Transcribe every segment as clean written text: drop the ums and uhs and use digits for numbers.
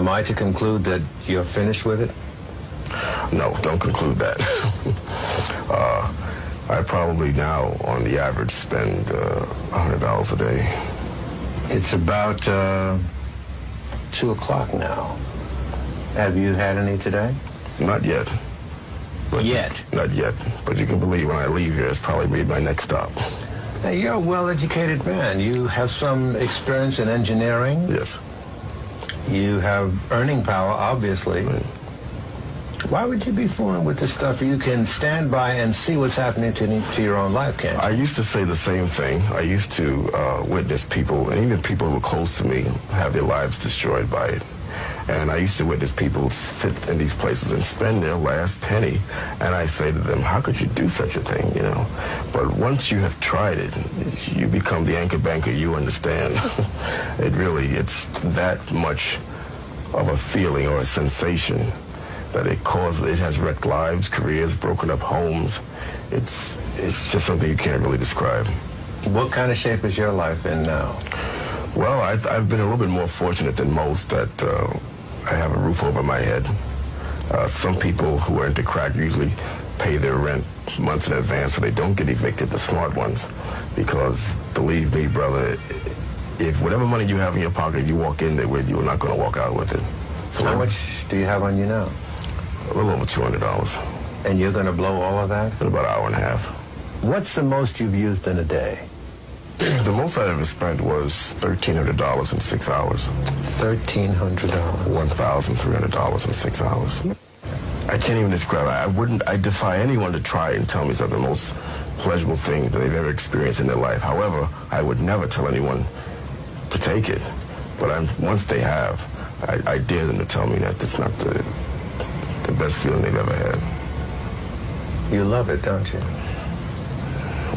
Am I to conclude that you're finished with it? No, don't conclude that. I probably now, on the average, spend $100 a day. It's about 2 o'clock now. Have you had any today? Not yet. But yet? Not yet. But you can believe when I leave here, it's probably made my next stop. Hey, you're a well-educated man. You have some experience in engineering. Yes. You have earning power, obviously. Right. Why would you be fooling with this stuff? You can stand by and see what's happening to your own life, can't you? I used to say the same thing. I used to witness people, and even people who were close to me, have their lives destroyed by it. And I used to witness people sit in these places and spend their last penny. And I say to them, how could you do such a thing, you know? But once you have tried it, you become the anchor banker, you understand. It's that much of a feeling or a sensation that it has wrecked lives, careers, broken up homes. It's just something you can't really describe. What kind of shape is your life in now? Well, I've been a little bit more fortunate than most that I have a roof over my head. Some people who are into crack usually pay their rent months in advance so they don't get evicted, the smart ones. Because believe me, brother, if whatever money you have in your pocket you walk in there with, you're not going to walk out with it. So how much do you have on you now? A little over $200. And you're going to blow all of that? In about an hour and a half. What's the most you've used in a day? The most I ever spent was $1,300 in 6 hours. $1,300? $1,300 in 6 hours. I can't even describe it. I defy anyone to try and tell me it's the most pleasurable thing that they've ever experienced in their life. However, I would never tell anyone to take it. But once they have, I dare them to tell me that it's not the best feeling they've ever had. You love it, don't you?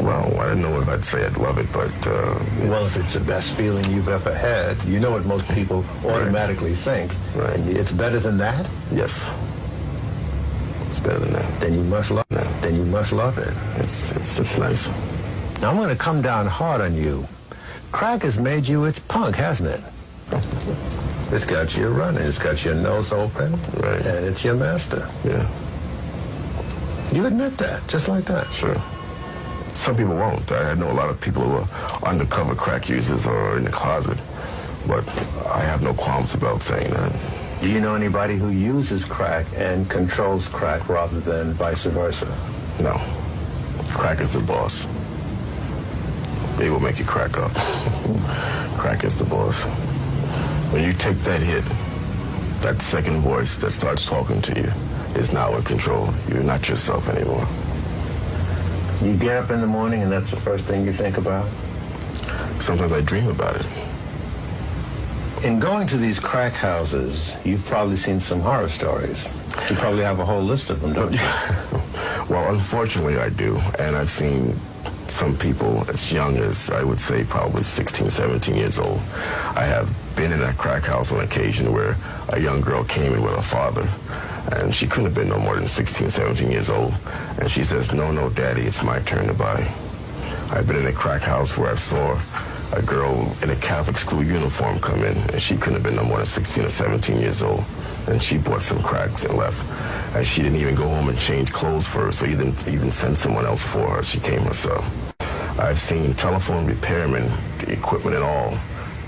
Well, I don't know if I'd say I'd love it, but... well, if it's the best feeling you've ever had, you know what most people automatically think. Right. And it's better than that? Yes. It's better than that. Then you must love it. Then you must love it. It's nice. Now, I'm going to come down hard on you. Crack has made you its punk, hasn't it? It's got you running. It's got your nose open. Right. And it's your master. Yeah. You admit that, just like that. Sure. Some people won't. I know a lot of people who are undercover crack users or in the closet, but I have no qualms about saying that. Do you know anybody who uses crack and controls crack rather than vice versa? No. Crack is the boss. They will make you crack up. Crack is the boss. When you take that hit, that second voice that starts talking to you is now in control. You're not yourself anymore. You get up in the morning and that's the first thing you think about? Sometimes I dream about it. In going to these crack houses, you've probably seen some horror stories. You probably have a whole list of them, don't you? Well, unfortunately, I do. And I've seen some people as young as, I would say, probably 16, 17 years old. I have been in a crack house on occasion where a young girl came in with her father, and she couldn't have been no more than 16, 17 years old. And she says, no, Daddy, it's my turn to buy. I've been in a crack house where I saw a girl in a Catholic school uniform come in, and she couldn't have been no more than 16 or 17 years old. And she bought some cracks and left. And she didn't even go home and change clothes for her, so you didn't even send someone else for her. She came herself. I've seen telephone repairmen, equipment and all,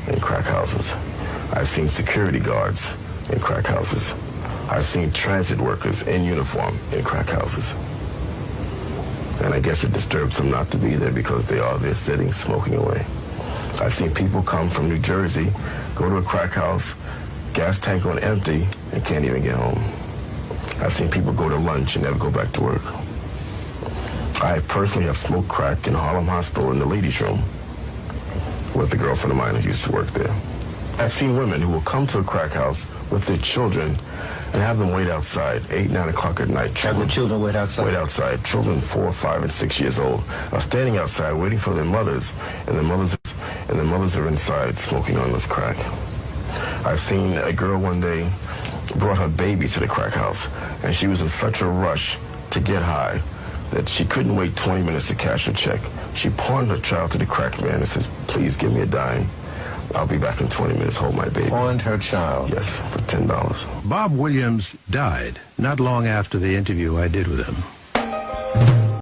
in crack houses. I've seen security guards in crack houses. I've seen transit workers in uniform in crack houses. And I guess it disturbs them not to be there because they are there sitting, smoking away. I've seen people come from New Jersey, go to a crack house, gas tank on empty, and can't even get home. I've seen people go to lunch and never go back to work. I personally have smoked crack in Harlem Hospital in the ladies' room with a girlfriend of mine who used to work there. I've seen women who will come to a crack house with their children and have them wait outside, 8, 9 o'clock at night. Have the children wait outside? Wait outside. Children 4, 5, and 6 years old are standing outside waiting for their mothers, and the mothers are inside smoking on this crack. I've seen a girl one day brought her baby to the crack house, and she was in such a rush to get high that she couldn't wait 20 minutes to cash her check. She pawned her child to the crack man and says, please give me a dime. I'll be back in 20 minutes. Hold my baby. Pawned her child. Yes, for $10. Bob Williams died not long after the interview I did with him.